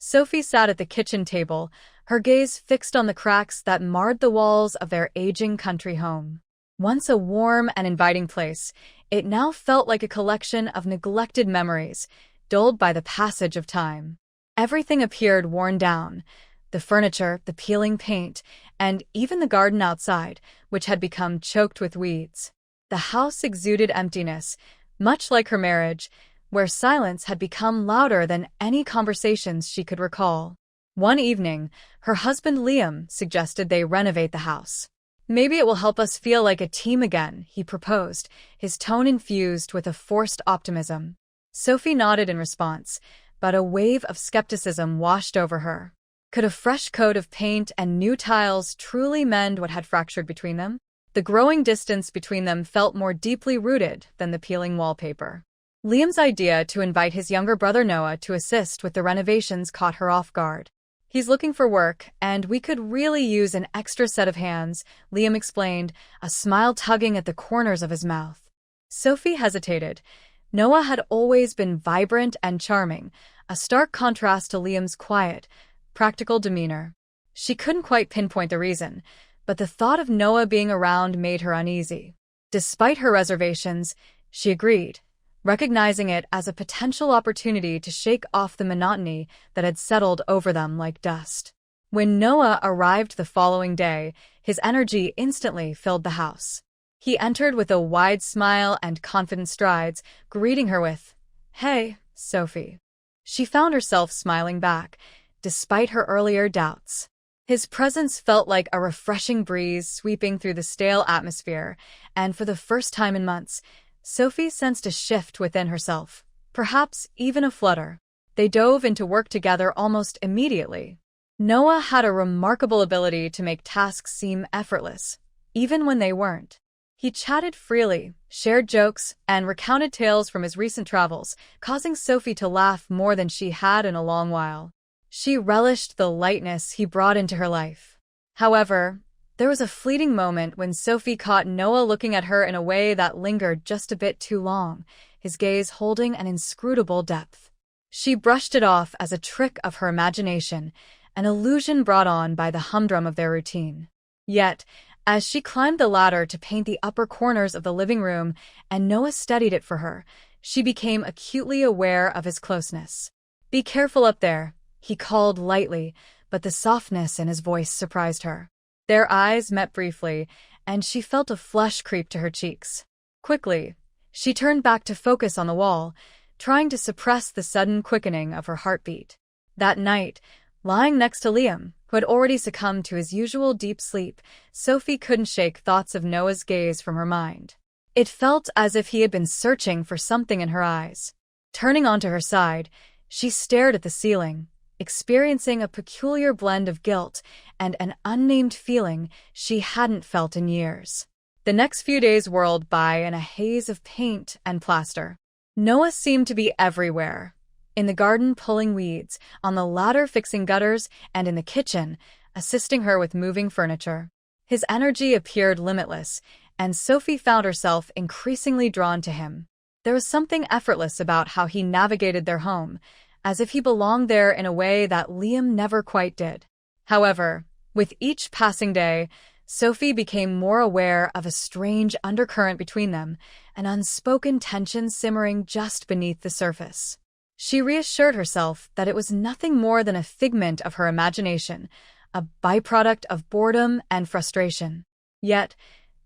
Sophie sat at the kitchen table, her gaze fixed on the cracks that marred the walls of their aging country home. Once a warm and inviting place, it now felt like a collection of neglected memories, dulled by the passage of time. Everything appeared worn down: the furniture, the peeling paint, and even the garden outside, which had become choked with weeds. The house exuded emptiness, much like her marriage, where silence had become louder than any conversations she could recall. One evening, her husband Liam suggested they renovate the house. "Maybe it will help us feel like a team again," he proposed, his tone infused with a forced optimism. Sophie nodded in response, but a wave of skepticism washed over her. Could a fresh coat of paint and new tiles truly mend what had fractured between them? The growing distance between them felt more deeply rooted than the peeling wallpaper. Liam's idea to invite his younger brother Noah to assist with the renovations caught her off guard. "He's looking for work, and we could really use an extra set of hands," Liam explained, a smile tugging at the corners of his mouth. Sophie hesitated. Noah had always been vibrant and charming, a stark contrast to Liam's quiet, practical demeanor. She couldn't quite pinpoint the reason, but the thought of Noah being around made her uneasy. Despite her reservations, she agreed, recognizing it as a potential opportunity to shake off the monotony that had settled over them like dust. When Noah arrived the following day, his energy instantly filled the house. He entered with a wide smile and confident strides, greeting her with, "Hey, Sophie." She found herself smiling back, despite her earlier doubts. His presence felt like a refreshing breeze sweeping through the stale atmosphere, and for the first time in months, Sophie sensed a shift within herself, perhaps even a flutter. They dove into work together almost immediately. Noah had a remarkable ability to make tasks seem effortless, even when they weren't. He chatted freely, shared jokes, and recounted tales from his recent travels, causing Sophie to laugh more than she had in a long while. She relished the lightness he brought into her life. However, there was a fleeting moment when Sophie caught Noah looking at her in a way that lingered just a bit too long, his gaze holding an inscrutable depth. She brushed it off as a trick of her imagination, an illusion brought on by the humdrum of their routine. Yet, as she climbed the ladder to paint the upper corners of the living room and Noah steadied it for her, she became acutely aware of his closeness. "Be careful up there," he called lightly, but the softness in his voice surprised her. Their eyes met briefly, and she felt a flush creep to her cheeks. Quickly, she turned back to focus on the wall, trying to suppress the sudden quickening of her heartbeat. That night, lying next to Liam, who had already succumbed to his usual deep sleep, Sophie couldn't shake thoughts of Noah's gaze from her mind. It felt as if he had been searching for something in her eyes. Turning onto her side, she stared at the ceiling, experiencing a peculiar blend of guilt and an unnamed feeling she hadn't felt in years. The next few days whirled by in a haze of paint and plaster. Noah seemed to be everywhere. In the garden pulling weeds, on the ladder fixing gutters, and in the kitchen, assisting her with moving furniture. His energy appeared limitless, and Sophie found herself increasingly drawn to him. There was something effortless about how he navigated their home, as if he belonged there in a way that Liam never quite did. However, with each passing day, Sophie became more aware of a strange undercurrent between them, an unspoken tension simmering just beneath the surface. She reassured herself that it was nothing more than a figment of her imagination, a byproduct of boredom and frustration. Yet,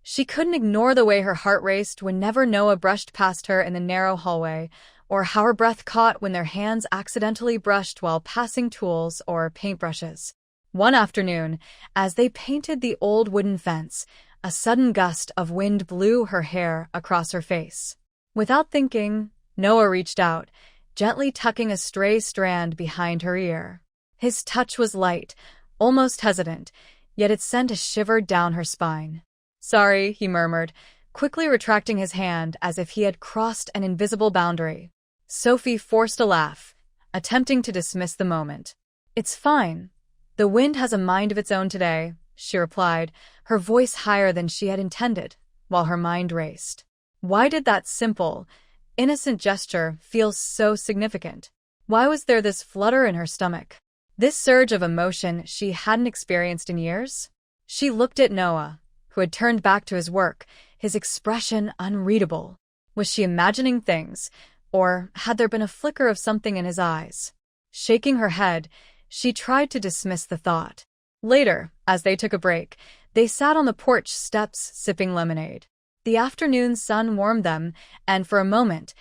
she couldn't ignore the way her heart raced whenever Noah brushed past her in the narrow hallway, or how her breath caught when their hands accidentally brushed while passing tools or paintbrushes. One afternoon, as they painted the old wooden fence, a sudden gust of wind blew her hair across her face. Without thinking, Noah reached out, gently tucking a stray strand behind her ear. His touch was light, almost hesitant, yet it sent a shiver down her spine. "Sorry," he murmured, quickly retracting his hand as if he had crossed an invisible boundary. Sophie forced a laugh, attempting to dismiss the moment. "It's fine. The wind has a mind of its own today," she replied, her voice higher than she had intended, while her mind raced. Why did that simple, innocent gesture feel so significant? Why was there this flutter in her stomach? This surge of emotion she hadn't experienced in years. She looked at Noah, who had turned back to his work, his expression unreadable. Was she imagining things, or had there been a flicker of something in his eyes? Shaking her head, she tried to dismiss the thought. Later, as they took a break, they sat on the porch steps sipping lemonade. The afternoon sun warmed them, and for a moment,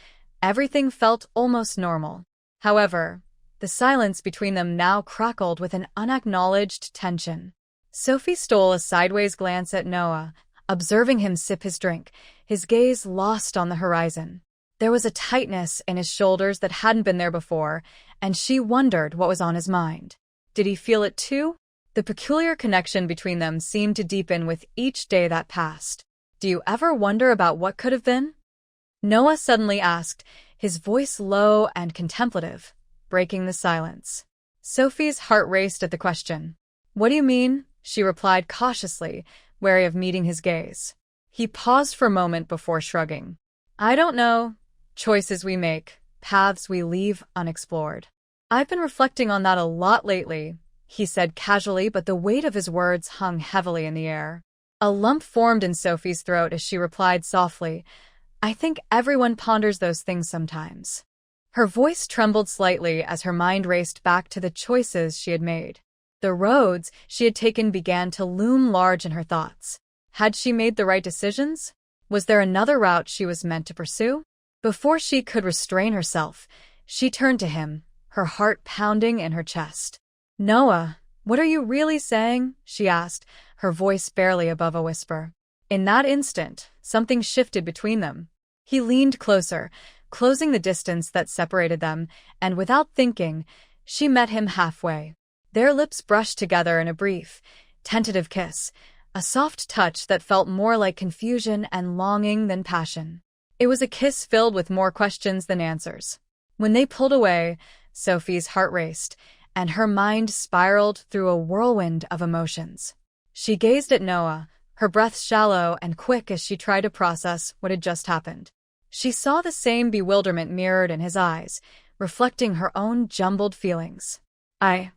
everything felt almost normal. However, the silence between them now crackled with an unacknowledged tension. Sophie stole a sideways glance at Noah, observing him sip his drink, his gaze lost on the horizon. There was a tightness in his shoulders that hadn't been there before, and she wondered what was on his mind. Did he feel it too? The peculiar connection between them seemed to deepen with each day that passed. Do you ever wonder about what could have been? Noah suddenly asked, his voice low and contemplative, breaking the silence. Sophie's heart raced at the question. What do you mean? She replied cautiously, wary of meeting his gaze. He paused for a moment before shrugging. I don't know. Choices we make, paths we leave unexplored. I've been reflecting on that a lot lately, he said casually, but the weight of his words hung heavily in the air. A lump formed in Sophie's throat as she replied softly, I think everyone ponders those things sometimes. Her voice trembled slightly as her mind raced back to the choices she had made. The roads she had taken began to loom large in her thoughts. Had she made the right decisions? Was there another route she was meant to pursue? Before she could restrain herself, she turned to him, her heart pounding in her chest. Noah, what are you really saying? She asked, her voice barely above a whisper. In that instant, something shifted between them. He leaned closer, closing the distance that separated them, and without thinking, she met him halfway. Their lips brushed together in a brief, tentative kiss, a soft touch that felt more like confusion and longing than passion. It was a kiss filled with more questions than answers. When they pulled away, Sophie's heart raced, and her mind spiraled through a whirlwind of emotions. She gazed at Noah, her breath shallow and quick as she tried to process what had just happened. She saw the same bewilderment mirrored in his eyes, reflecting her own jumbled feelings. I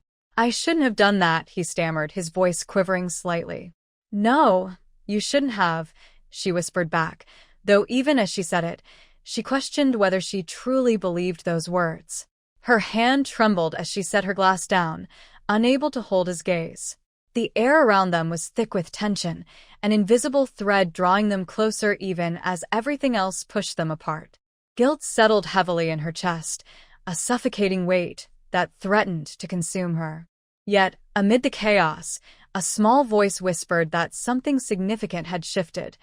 shouldn't have done that, he stammered, his voice quivering slightly. No, you shouldn't have, she whispered back, though even as she said it, she questioned whether she truly believed those words. Her hand trembled as she set her glass down, unable to hold his gaze. The air around them was thick with tension, an invisible thread drawing them closer even as everything else pushed them apart. Guilt settled heavily in her chest, a suffocating weight that threatened to consume her. Yet, amid the chaos, a small voice whispered that something significant had shifted,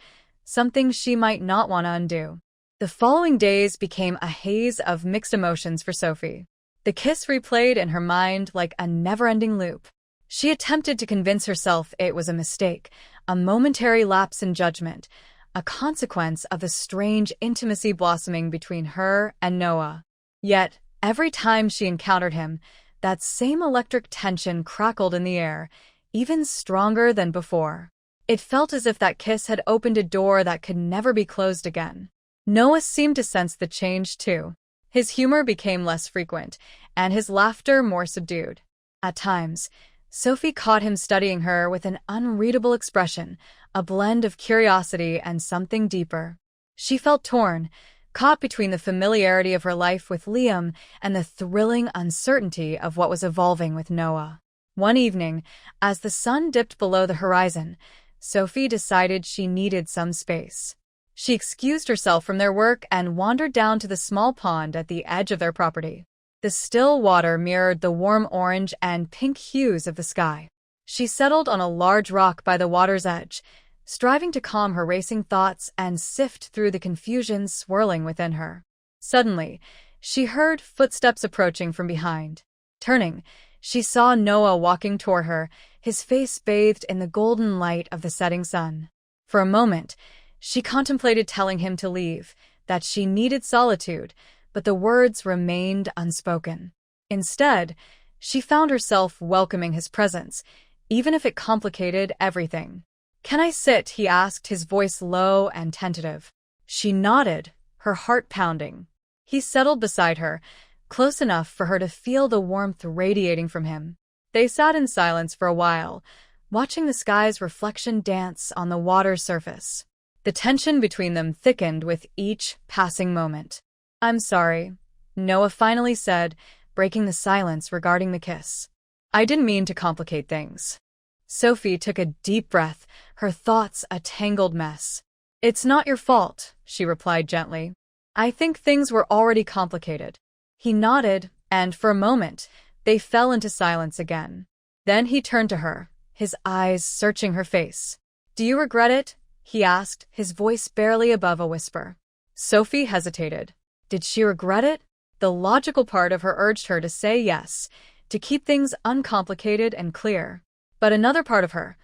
something she might not want to undo. The following days became a haze of mixed emotions for Sophie. The kiss replayed in her mind like a never-ending loop. She attempted to convince herself it was a mistake, a momentary lapse in judgment, a consequence of the strange intimacy blossoming between her and Noah. Yet, every time she encountered him, that same electric tension crackled in the air, even stronger than before. It felt as if that kiss had opened a door that could never be closed again. Noah seemed to sense the change too. His humor became less frequent, and his laughter more subdued. At times, Sophie caught him studying her with an unreadable expression, a blend of curiosity and something deeper. She felt torn, caught between the familiarity of her life with Liam and the thrilling uncertainty of what was evolving with Noah. One evening, as the sun dipped below the horizon, Sophie decided she needed some space. She excused herself from their work and wandered down to the small pond at the edge of their property. The still water mirrored the warm orange and pink hues of the sky. She settled on a large rock by the water's edge, striving to calm her racing thoughts and sift through the confusion swirling within her. Suddenly, she heard footsteps approaching from behind. Turning, she saw Noah walking toward her, his face bathed in the golden light of the setting sun. For a moment, she contemplated telling him to leave, that she needed solitude, but the words remained unspoken. Instead, she found herself welcoming his presence, even if it complicated everything. "Can I sit?" he asked, his voice low and tentative. She nodded, her heart pounding. He settled beside her, close enough for her to feel the warmth radiating from him. They sat in silence for a while, watching the sky's reflection dance on the water's surface. The tension between them thickened with each passing moment. "I'm sorry," Noah finally said, breaking the silence regarding the kiss. "I didn't mean to complicate things." Sophie took a deep breath, her thoughts a tangled mess. "It's not your fault," she replied gently. "I think things were already complicated." He nodded, and for a moment, they fell into silence again. Then he turned to her, his eyes searching her face. "Do you regret it?" he asked, his voice barely above a whisper. Sophie hesitated. Did she regret it? The logical part of her urged her to say yes, to keep things uncomplicated and clear. But another part of her,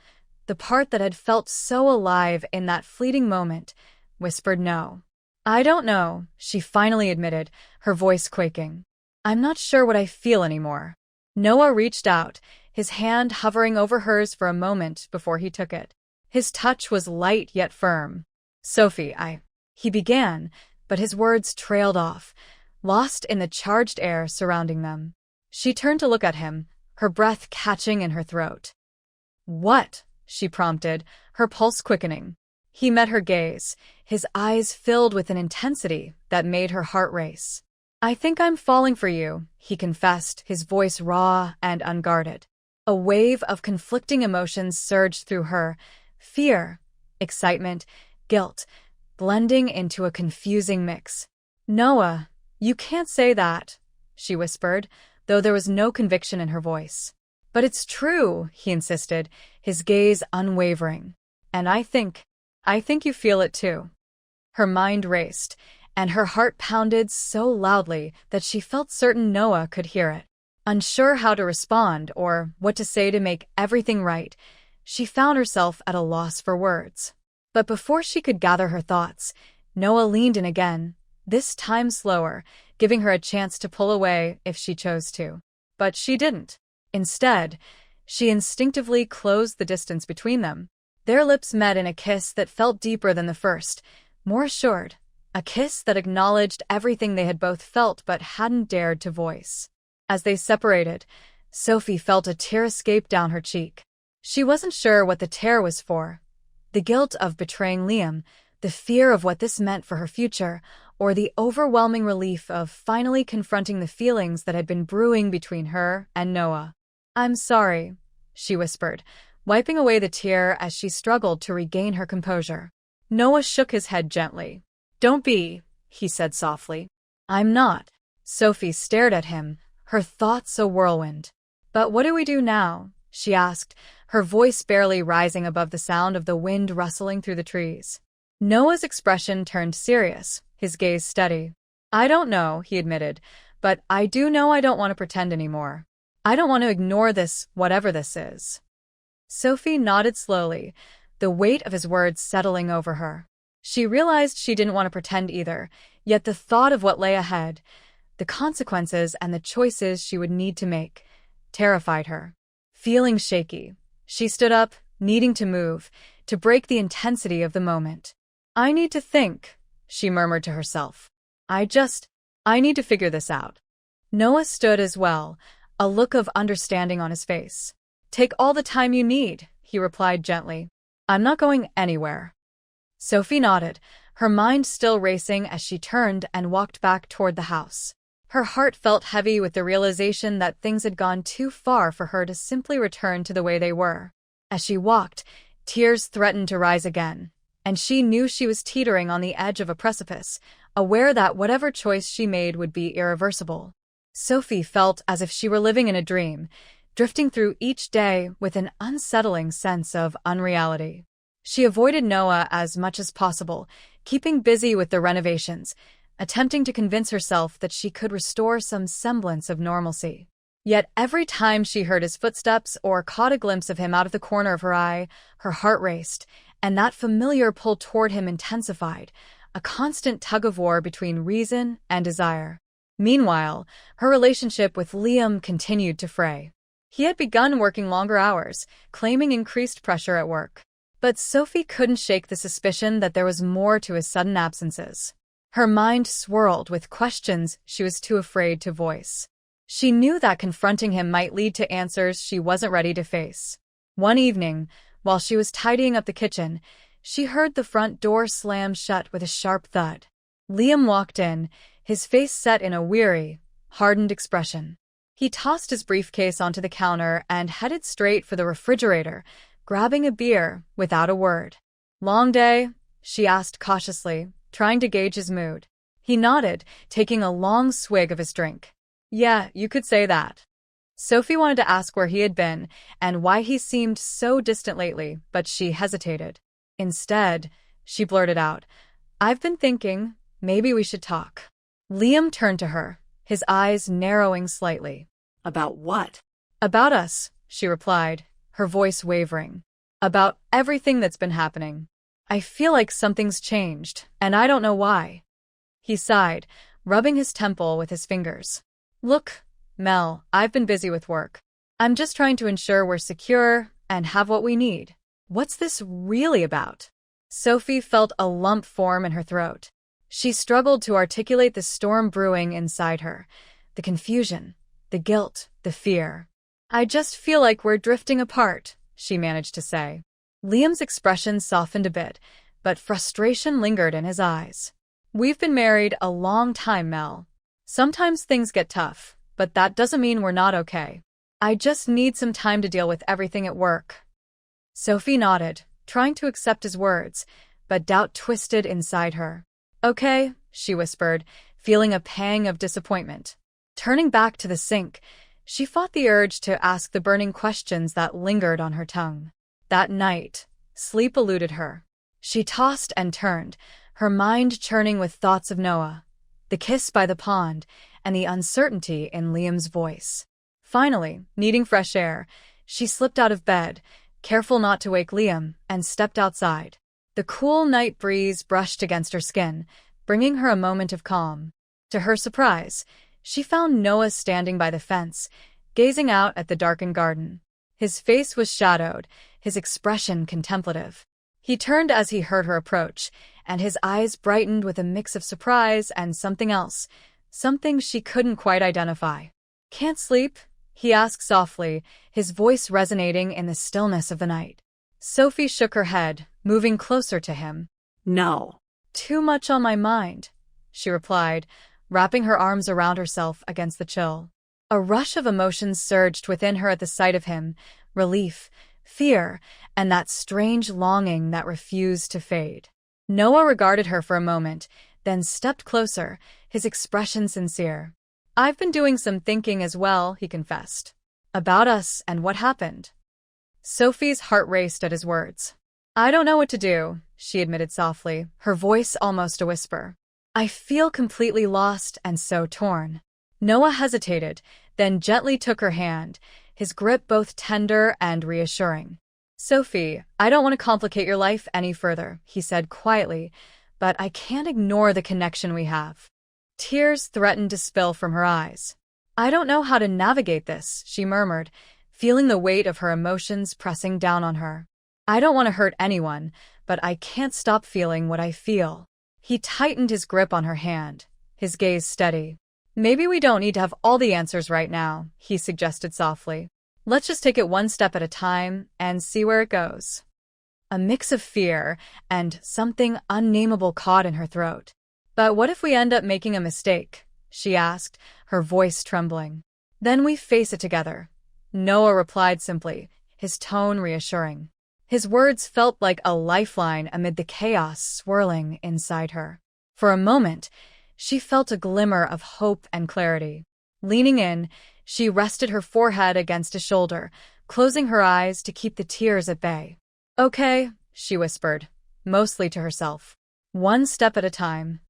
the part that had felt so alive in that fleeting moment, whispered no. "I don't know," she finally admitted, her voice quaking. "I'm not sure what I feel anymore." Noah reached out, his hand hovering over hers for a moment before he took it. His touch was light yet firm. "Sophie, he began, but his words trailed off, lost in the charged air surrounding them. She turned to look at him, her breath catching in her throat. "What?" she prompted, her pulse quickening. He met her gaze, his eyes filled with an intensity that made her heart race. "I think I'm falling for you," he confessed, his voice raw and unguarded. A wave of conflicting emotions surged through her, fear, excitement, guilt, blending into a confusing mix. "Noah, you can't say that," she whispered, though there was no conviction in her voice. "But it's true," he insisted, his gaze unwavering. "And I think you feel it too." Her mind raced, and her heart pounded so loudly that she felt certain Noah could hear it. Unsure how to respond or what to say to make everything right, she found herself at a loss for words. But before she could gather her thoughts, Noah leaned in again, this time slower, giving her a chance to pull away if she chose to. But she didn't. Instead, she instinctively closed the distance between them. Their lips met in a kiss that felt deeper than the first, more assured, a kiss that acknowledged everything they had both felt but hadn't dared to voice. As they separated, Sophie felt a tear escape down her cheek. She wasn't sure what the tear was for. The guilt of betraying Liam, the fear of what this meant for her future, or the overwhelming relief of finally confronting the feelings that had been brewing between her and Noah. "I'm sorry," she whispered, wiping away the tear as she struggled to regain her composure. Noah shook his head gently. "Don't be," he said softly. "I'm not." Sophie stared at him, her thoughts a whirlwind. "But what do we do now?" she asked, her voice barely rising above the sound of the wind rustling through the trees. Noah's expression turned serious, his gaze steady. "I don't know," he admitted, "but I do know I don't want to pretend anymore. I don't want to ignore this, whatever this is." Sophie nodded slowly, the weight of his words settling over her. She realized she didn't want to pretend either, yet the thought of what lay ahead, the consequences and the choices she would need to make, terrified her. Feeling shaky, she stood up, needing to move, to break the intensity of the moment. "I need to think," she murmured to herself. I need to figure this out." Noah stood as well, a look of understanding on his face. "Take all the time you need," he replied gently. "I'm not going anywhere." Sophie nodded, her mind still racing as she turned and walked back toward the house. Her heart felt heavy with the realization that things had gone too far for her to simply return to the way they were. As she walked, tears threatened to rise again, and she knew she was teetering on the edge of a precipice, aware that whatever choice she made would be irreversible. Sophie felt as if she were living in a dream, drifting through each day with an unsettling sense of unreality. She avoided Noah as much as possible, keeping busy with the renovations, attempting to convince herself that she could restore some semblance of normalcy. Yet every time she heard his footsteps or caught a glimpse of him out of the corner of her eye, her heart raced, and that familiar pull toward him intensified, a constant tug-of-war between reason and desire. Meanwhile, her relationship with Liam continued to fray. He had begun working longer hours, claiming increased pressure at work. But Sophie couldn't shake the suspicion that there was more to his sudden absences. Her mind swirled with questions she was too afraid to voice. She knew that confronting him might lead to answers she wasn't ready to face. One evening, while she was tidying up the kitchen, she heard the front door slam shut with a sharp thud. Liam walked in, his face set in a weary, hardened expression. He tossed his briefcase onto the counter and headed straight for the refrigerator, grabbing a beer without a word. "Long day?" she asked cautiously, trying to gauge his mood. He nodded, taking a long swig of his drink. "Yeah, you could say that." Sophie wanted to ask where he had been and why he seemed so distant lately, but she hesitated. Instead, she blurted out, "I've been thinking, maybe we should talk." Liam turned to her, his eyes narrowing slightly. "About what?" "About us," she replied, her voice wavering. "About everything that's been happening. I feel like something's changed, and I don't know why." He sighed, rubbing his temple with his fingers. "Look, Mel, I've been busy with work. I'm just trying to ensure we're secure and have what we need. What's this really about?" Sophie felt a lump form in her throat. She struggled to articulate the storm brewing inside her. The confusion, the guilt, the fear. "I just feel like we're drifting apart," she managed to say. Liam's expression softened a bit, but frustration lingered in his eyes. "We've been married a long time, Mel. Sometimes things get tough, but that doesn't mean we're not okay. I just need some time to deal with everything at work." Sophie nodded, trying to accept his words, but doubt twisted inside her. "Okay," she whispered, feeling a pang of disappointment. Turning back to the sink, she fought the urge to ask the burning questions that lingered on her tongue. That night, sleep eluded her. She tossed and turned, her mind churning with thoughts of Noah, the kiss by the pond, and the uncertainty in Liam's voice. Finally, needing fresh air, she slipped out of bed, careful not to wake Liam, and stepped outside. The cool night breeze brushed against her skin, bringing her a moment of calm. To her surprise, she found Noah standing by the fence, gazing out at the darkened garden. His face was shadowed, his expression contemplative. He turned as he heard her approach, and his eyes brightened with a mix of surprise and something else, something she couldn't quite identify. "Can't sleep?" he asked softly, his voice resonating in the stillness of the night. Sophie shook her head, moving closer to him. "No." "Too much on my mind," she replied, wrapping her arms around herself against the chill. A rush of emotions surged within her at the sight of him, relief, fear, and that strange longing that refused to fade. Noah regarded her for a moment, then stepped closer, his expression sincere. "I've been doing some thinking as well," he confessed. "About us and what happened." Sophie's heart raced at his words. "I don't know what to do," she admitted softly, her voice almost a whisper. "I feel completely lost and so torn." Noah hesitated, then gently took her hand, his grip both tender and reassuring. "Sophie, I don't want to complicate your life any further," he said quietly, "but I can't ignore the connection we have." Tears threatened to spill from her eyes. "I don't know how to navigate this," she murmured, feeling the weight of her emotions pressing down on her. "I don't want to hurt anyone, but I can't stop feeling what I feel." He tightened his grip on her hand, his gaze steady. "Maybe we don't need to have all the answers right now," he suggested softly. "Let's just take it one step at a time and see where it goes." A mix of fear and something unnameable caught in her throat. "But what if we end up making a mistake?" she asked, her voice trembling. "Then we face it together." Noah replied simply, his tone reassuring. His words felt like a lifeline amid the chaos swirling inside her. For a moment, she felt a glimmer of hope and clarity. Leaning in, she rested her forehead against his shoulder, closing her eyes to keep the tears at bay. "Okay," she whispered, mostly to herself. "One step at a time."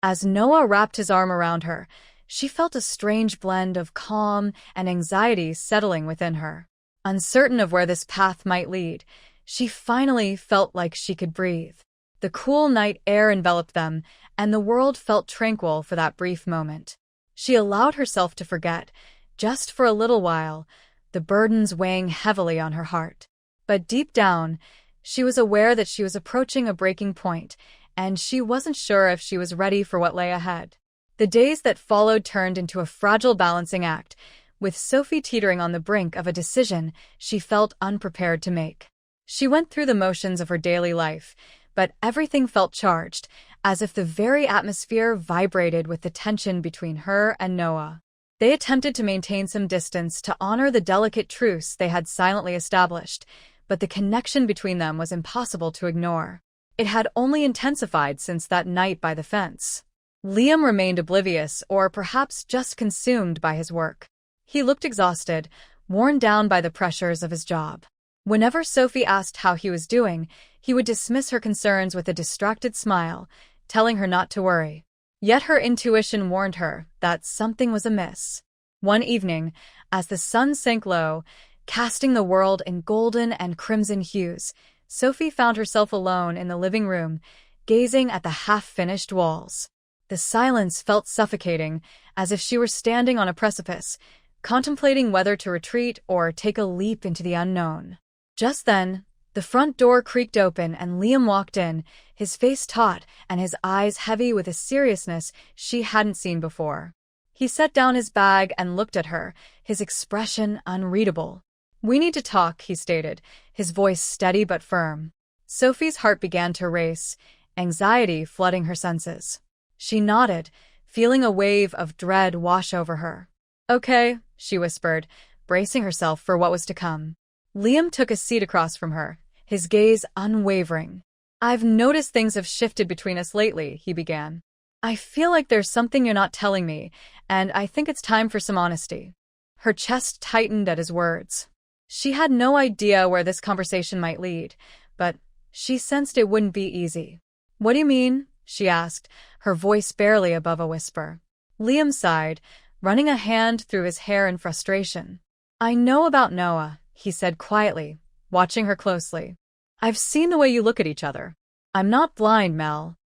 As Noah wrapped his arm around her, she felt a strange blend of calm and anxiety settling within her. Uncertain of where this path might lead, she finally felt like she could breathe. The cool night air enveloped them, and the world felt tranquil for that brief moment. She allowed herself to forget, just for a little while, the burdens weighing heavily on her heart. But deep down, she was aware that she was approaching a breaking point, and she wasn't sure if she was ready for what lay ahead. The days that followed turned into a fragile balancing act, with Sophie teetering on the brink of a decision she felt unprepared to make. She went through the motions of her daily life, but everything felt charged, as if the very atmosphere vibrated with the tension between her and Noah. They attempted to maintain some distance to honor the delicate truce they had silently established, but the connection between them was impossible to ignore. It had only intensified since that night by the fence. Liam remained oblivious, or perhaps just consumed by his work. He looked exhausted, worn down by the pressures of his job. Whenever Sophie asked how he was doing, he would dismiss her concerns with a distracted smile, telling her not to worry. Yet her intuition warned her that something was amiss. One evening, as the sun sank low, casting the world in golden and crimson hues, Sophie found herself alone in the living room, gazing at the half-finished walls. The silence felt suffocating, as if she were standing on a precipice, contemplating whether to retreat or take a leap into the unknown. Just then, the front door creaked open and Liam walked in, his face taut and his eyes heavy with a seriousness she hadn't seen before. He set down his bag and looked at her, his expression unreadable. "We need to talk," he stated, his voice steady but firm. Sophie's heart began to race, anxiety flooding her senses. She nodded, feeling a wave of dread wash over her. "Okay," she whispered, bracing herself for what was to come. Liam took a seat across from her, his gaze unwavering. "I've noticed things have shifted between us lately," he began. "I feel like there's something you're not telling me, and I think it's time for some honesty." Her chest tightened at his words. She had no idea where this conversation might lead, but she sensed it wouldn't be easy. "What do you mean?" she asked, her voice barely above a whisper. Liam sighed, running a hand through his hair in frustration. "I know about Noah," he said quietly, watching her closely. "I've seen the way you look at each other. I'm not blind, Mel."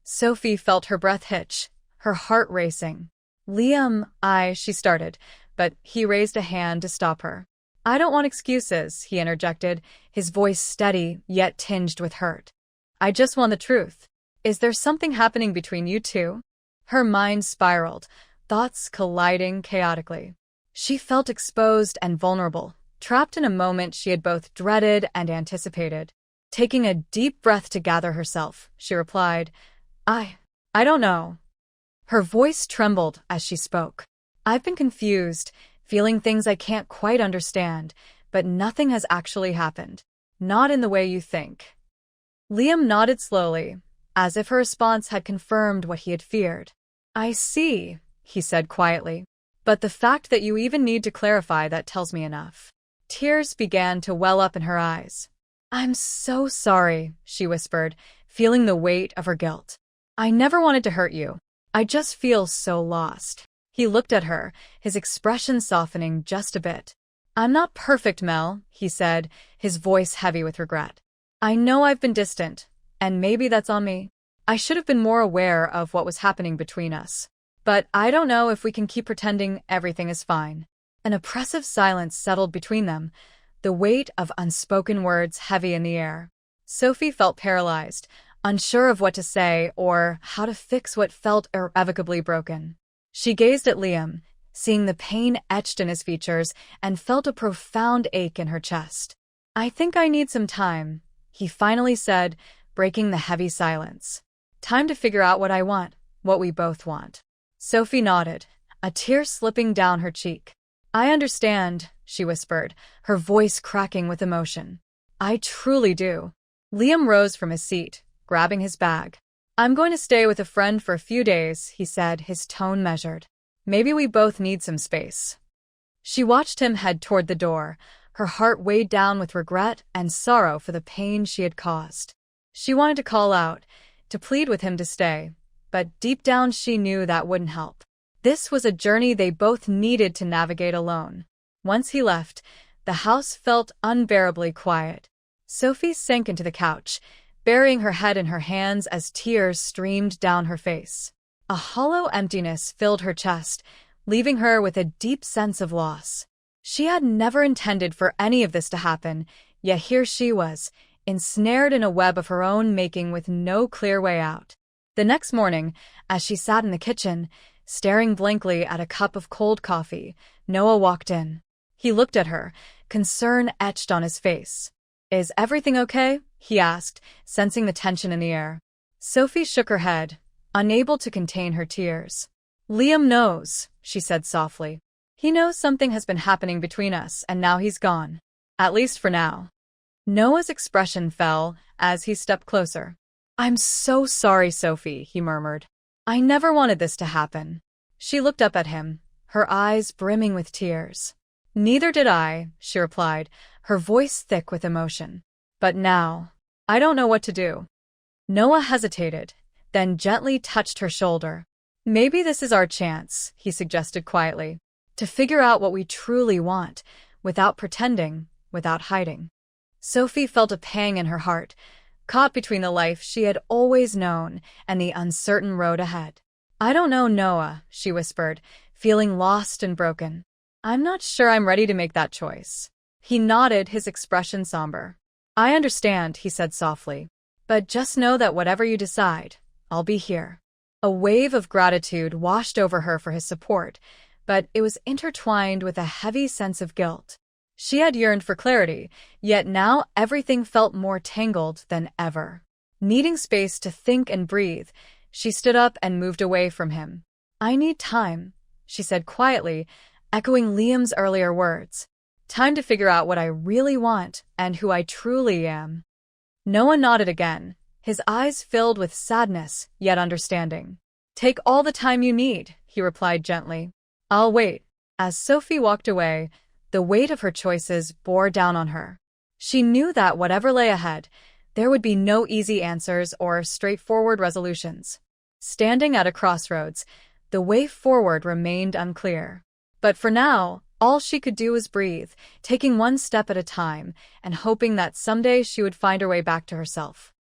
Sophie felt her breath hitch, her heart racing. "Liam, she started, but he raised a hand to stop her. "I don't want excuses," he interjected, his voice steady yet tinged with hurt. "I just want the truth. Is there something happening between you two?" Her mind spiraled, thoughts colliding chaotically. She felt exposed and vulnerable, trapped in a moment she had both dreaded and anticipated. Taking a deep breath to gather herself, she replied, I don't know." Her voice trembled as she spoke. "I've been confused, feeling things I can't quite understand, but nothing has actually happened. Not in the way you think." Liam nodded slowly, as if her response had confirmed what he had feared. "I see," he said quietly. "But the fact that you even need to clarify that tells me enough." Tears began to well up in her eyes. "I'm so sorry," she whispered, feeling the weight of her guilt. "I never wanted to hurt you. I just feel so lost." He looked at her, his expression softening just a bit. "I'm not perfect, Mel," he said, his voice heavy with regret. "I know I've been distant, and maybe that's on me. I should have been more aware of what was happening between us. But I don't know if we can keep pretending everything is fine." An oppressive silence settled between them, the weight of unspoken words heavy in the air. Sophie felt paralyzed, unsure of what to say or how to fix what felt irrevocably broken. She gazed at Liam, seeing the pain etched in his features, and felt a profound ache in her chest. "I think I need some time," he finally said, breaking the heavy silence. "Time to figure out what I want, what we both want." Sophie nodded, a tear slipping down her cheek. "I understand," she whispered, her voice cracking with emotion. "I truly do." Liam rose from his seat, grabbing his bag. "I'm going to stay with a friend for a few days," he said, his tone measured. "Maybe we both need some space." She watched him head toward the door, her heart weighed down with regret and sorrow for the pain she had caused. She wanted to call out, to plead with him to stay, but deep down she knew that wouldn't help. This was a journey they both needed to navigate alone. Once he left, the house felt unbearably quiet. Sophie sank into the couch, burying her head in her hands as tears streamed down her face. A hollow emptiness filled her chest, leaving her with a deep sense of loss. She had never intended for any of this to happen, yet here she was, ensnared in a web of her own making with no clear way out. The next morning, as she sat in the kitchen, Staring blankly at a cup of cold coffee, Noah walked in. He looked at her, concern etched on his face. "Is everything okay?" he asked, sensing the tension in the air. Sophie shook her head, unable to contain her tears. "Liam knows," she said softly. "He knows something has been happening between us, and now he's gone. At least for now." Noah's expression fell as he stepped closer. "I'm so sorry, Sophie," he murmured. "I never wanted this to happen." She looked up at him, her eyes brimming with tears. "Neither did I," she replied, her voice thick with emotion. "But now, I don't know what to do." Noah hesitated, then gently touched her shoulder. "Maybe this is our chance," he suggested quietly, "to figure out what we truly want, without pretending, without hiding." Sophie felt a pang in her heart, caught between the life she had always known and the uncertain road ahead. "I don't know, Noah," she whispered, feeling lost and broken. "I'm not sure I'm ready to make that choice." He nodded, his expression somber. "I understand," he said softly. "But just know that whatever you decide, I'll be here." A wave of gratitude washed over her for his support, but it was intertwined with a heavy sense of guilt. She had yearned for clarity, yet now everything felt more tangled than ever. Needing space to think and breathe, she stood up and moved away from him. "I need time," she said quietly, echoing Liam's earlier words. "Time to figure out what I really want and who I truly am." Noah nodded again, his eyes filled with sadness, yet understanding. "Take all the time you need," he replied gently. "I'll wait." As Sophie walked away, the weight of her choices bore down on her. She knew that whatever lay ahead, there would be no easy answers or straightforward resolutions. Standing at a crossroads, the way forward remained unclear. But for now, all she could do was breathe, taking one step at a time and hoping that someday she would find her way back to herself.